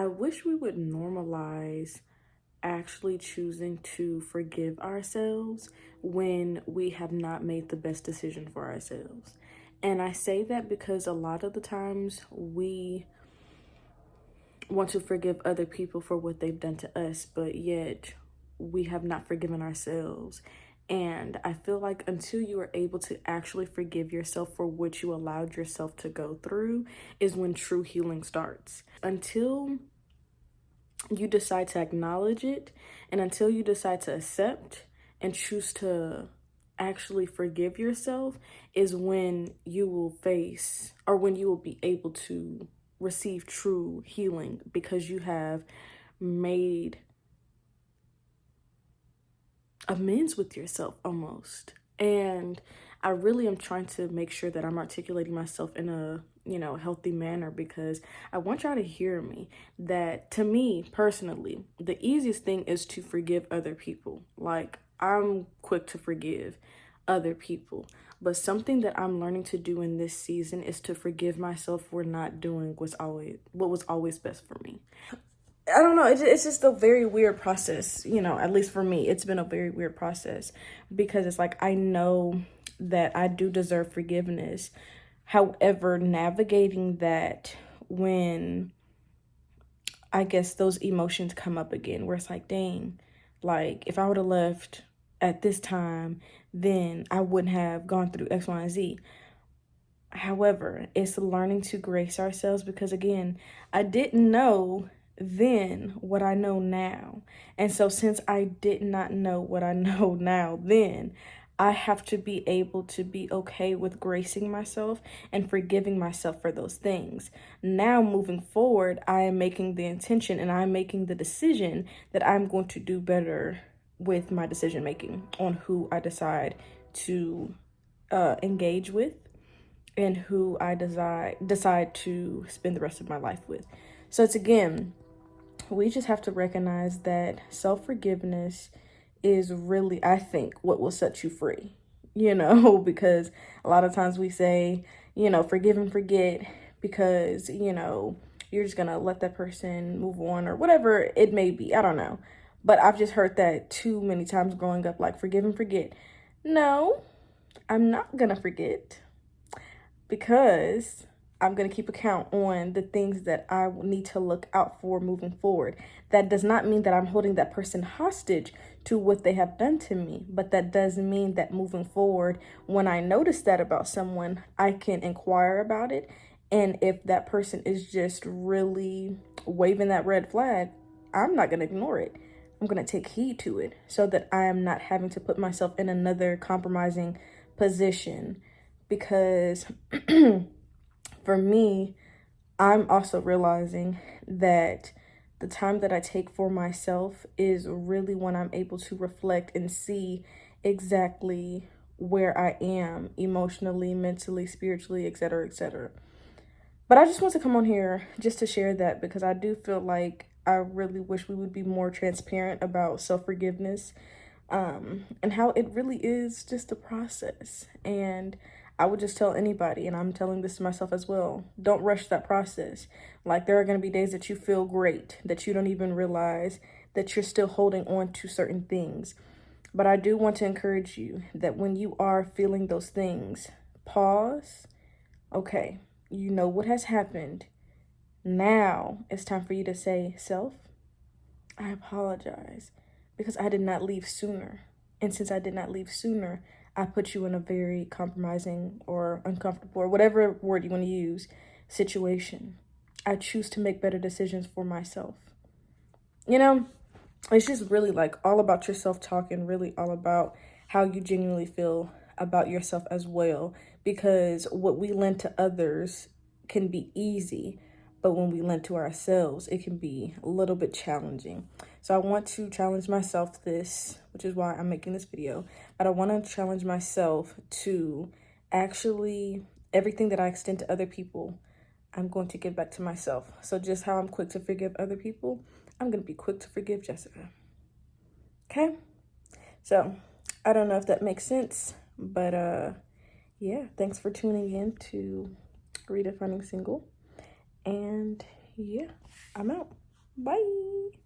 I wish we would normalize actually choosing to forgive ourselves when we have not made the best decision for ourselves. And I say that because a lot of the times we want to forgive other people for what they've done to us, but yet we have not forgiven ourselves. And I feel like until you are able to actually forgive yourself for what you allowed yourself to go through is when true healing starts. Until you decide to acknowledge it, and until you decide to accept and choose to actually forgive yourself, is when you will face, or when you will be able to receive true healing, because you have made amends with yourself almost. And I really am trying to make sure that I'm articulating myself in a, healthy manner, because I want y'all to hear me that, to me personally, the easiest thing is to forgive other people. Like, I'm quick to forgive other people, but something that I'm learning to do in this season is to forgive myself for not doing what was always best for me. I don't know. It's just a very weird process, at least for me. It's been a very weird process, because it's like I know that I do deserve forgiveness. However, navigating that when I guess those emotions come up again, where it's like, dang, like if I would have left at this time, then I wouldn't have gone through X, Y, and Z. However, it's learning to grace ourselves, because again, I didn't know then what I know now. And so since I did not know what I know now then, I have to be able to be okay with gracing myself and forgiving myself for those things. Now, moving forward, I am making the intention and I'm making the decision that I'm going to do better with my decision making on who I decide to engage with and who I decide to spend the rest of my life with. So it's, again, we just have to recognize that self-forgiveness is really, I think, what will set you free, because a lot of times we say, forgive and forget, because, you're just gonna let that person move on or whatever it may be. I don't know. But I've just heard that too many times growing up, like, forgive and forget. No, I'm not gonna forget, because I'm going to keep account on the things that I need to look out for moving forward. That does not mean that I'm holding that person hostage to what they have done to me, but that does mean that moving forward, when I notice that about someone, I can inquire about it. And if that person is just really waving that red flag, I'm not going to ignore it. I'm going to take heed to it, so that I am not having to put myself in another compromising position. Because for me, I'm also realizing that the time that I take for myself is really when I'm able to reflect and see exactly where I am emotionally, mentally, spiritually, etc., etc. But I just want to come on here just to share that, because I do feel like I really wish we would be more transparent about self-forgiveness, and how it really is just a process. And I would just tell anybody, and I'm telling this to myself as well, don't rush that process. Like, there are going to be days that you feel great, that you don't even realize that you're still holding on to certain things. But I do want to encourage you that when you are feeling those things, pause. Okay, you know what has happened. Now it's time for you to say, self, I apologize, because I did not leave sooner. And since I did not leave sooner, I put you in a very compromising or uncomfortable, or whatever word you want to use, situation. I choose to make better decisions for myself. It's just really like all about your self-talk, and really all about how you genuinely feel about yourself as well. Because what we lend to others can be easy, but when we lend to ourselves, it can be a little bit challenging. So I want to challenge myself this, which is why I'm making this video. But I want to challenge myself to actually, everything that I extend to other people, I'm going to give back to myself. So just how I'm quick to forgive other people, I'm going to be quick to forgive Jessica. Okay? So I don't know if that makes sense, but yeah, thanks for tuning in to Redefining Single. And yeah, I'm out. Bye.